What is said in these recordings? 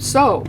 So,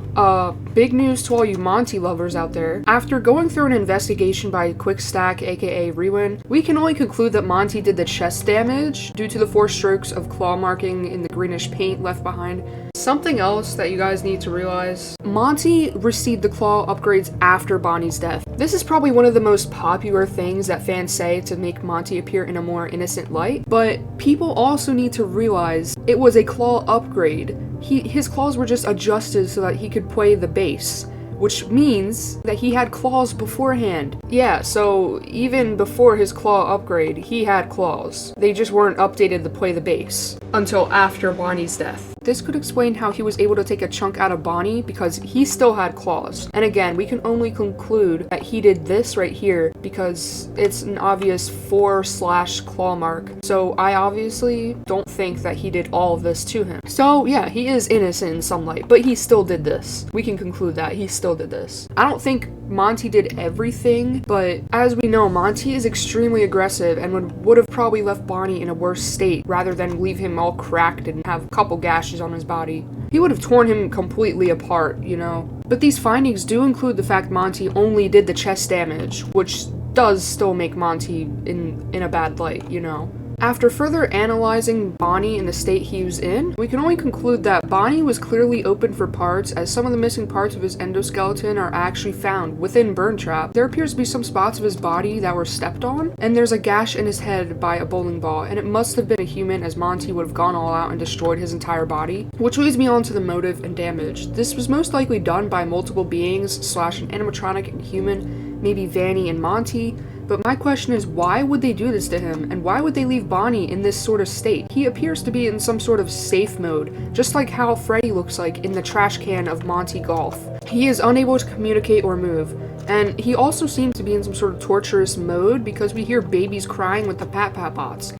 big news to all you Monty lovers out there. After going through an investigation by Quickstack, aka Rewin, we can only conclude that Monty did the chest damage due to the 4 strokes of claw marking in the greenish paint left behind. Something else that you guys need to realize, Monty received the claw upgrades after Bonnie's death. This is probably one of the most popular things that fans say to make Monty appear in a more innocent light, but people also need to realize it was a claw upgrade. His claws were just adjusted so that he could play the bass, which means that he had claws beforehand. Yeah, so even before his claw upgrade, he had claws. They just weren't updated to play the bass until after Bonnie's death. This could explain how he was able to take a chunk out of Bonnie because he still had claws. And again, we can only conclude that he did this right here because it's an obvious 4/claw mark. So I obviously don't think that he did all of this to him. So yeah, he is innocent in some light, but he still did this. We can conclude that he still did this. I don't think Monty did everything, but as we know, Monty is extremely aggressive and would have probably left Bonnie in a worse state rather than leave him all cracked and have a couple gashes on his body. He would have torn him completely apart, you know. But these findings do include the fact Monty only did the chest damage, which does still make Monty in a bad light, you know. After further analyzing Bonnie and the state he was in, we can only conclude that Bonnie was clearly open for parts, as some of the missing parts of his endoskeleton are actually found within Burn Trap. There appears to be some spots of his body that were stepped on, and there's a gash in his head by a bowling ball, and it must have been a human, as Monty would have gone all out and destroyed his entire body. Which leads me on to the motive and damage. This was most likely done by multiple beings / an animatronic and human, maybe Vanny and Monty. But my question is, why would they do this to him, and why would they leave Bonnie in this sort of state? He appears to be in some sort of safe mode, just like how Freddy looks like in the trash can of Monty Golf. He is unable to communicate or move, and he also seems to be in some sort of torturous mode because we hear babies crying with the pat-pat bots.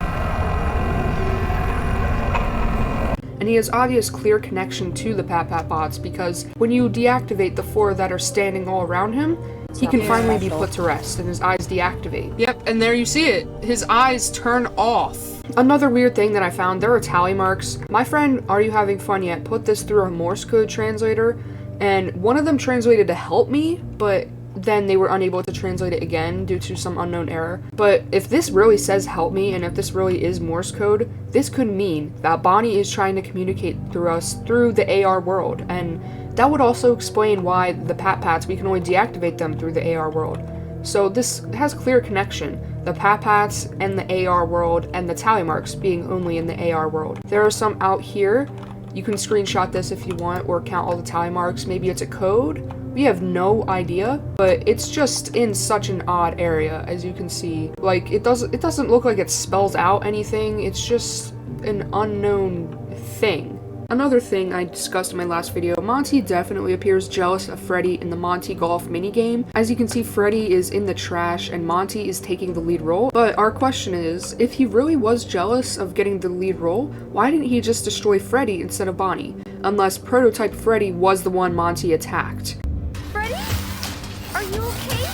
And he has obvious clear connection to the pat-pat bots because when you deactivate the 4 that are standing all around him, he can finally be put to rest and his eyes deactivate. Yep, and there you see it. His eyes turn off. Another weird thing that I found, there are tally marks. My friend, Are You Having Fun Yet, put this through a Morse code translator, and one of them translated to help me, but then they were unable to translate it again due to some unknown error. But if this really says help me, and if this really is Morse code, this could mean that Bonnie is trying to communicate through us through the AR world, and that would also explain why the pat-pats, we can only deactivate them through the AR world. So this has clear connection. The pat-pats and the AR world, and the tally marks being only in the AR world. There are some out here. You can screenshot this if you want, or count all the tally marks. Maybe it's a code. We have no idea, but it's just in such an odd area, as you can see. Like, it doesn't look like it spells out anything. It's just an unknown thing. Another thing I discussed in my last video, Monty definitely appears jealous of Freddy in the Monty Golf minigame. As you can see, Freddy is in the trash and Monty is taking the lead role. But our question is, if he really was jealous of getting the lead role, why didn't he just destroy Freddy instead of Bonnie? Unless prototype Freddy was the one Monty attacked. Freddy? Are you okay?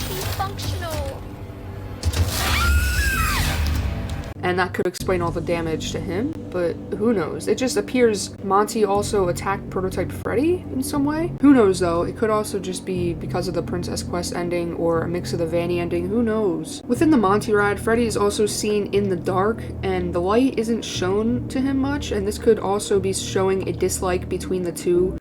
He's functional. And that could explain all the damage to him, but who knows? It just appears Monty also attacked prototype Freddy in some way. Who knows though? It could also just be because of the Princess Quest ending or a mix of the Vanny ending, who knows? Within the Monty ride, Freddy is also seen in the dark and the light isn't shown to him much, and this could also be showing a dislike between the two,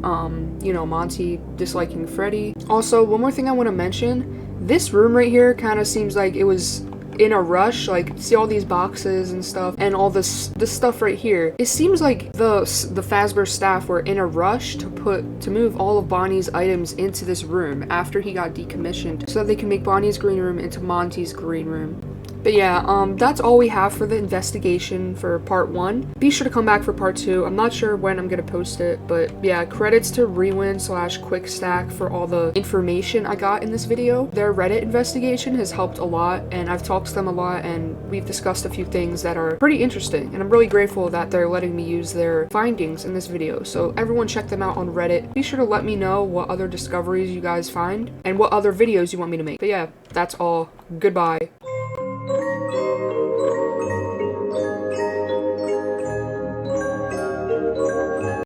you know, Monty disliking Freddy. Also, one more thing I want to mention, this room right here kind of seems like it was in a rush. Like, see all these boxes and stuff and all this stuff right here. It seems like the Fazbear staff were in a rush to move all of Bonnie's items into this room after he got decommissioned so that they can make Bonnie's green room into Monty's green room. But yeah, that's all we have for the investigation for part 1. Be sure to come back for part 2. I'm not sure when I'm gonna post it, but yeah, credits to Rewin/Quickstack for all the information I got in this video. Their Reddit investigation has helped a lot, and I've talked to them a lot, and we've discussed a few things that are pretty interesting, and I'm really grateful that they're letting me use their findings in this video. So everyone check them out on Reddit. Be sure to let me know what other discoveries you guys find, and what other videos you want me to make. But yeah, that's all. Goodbye.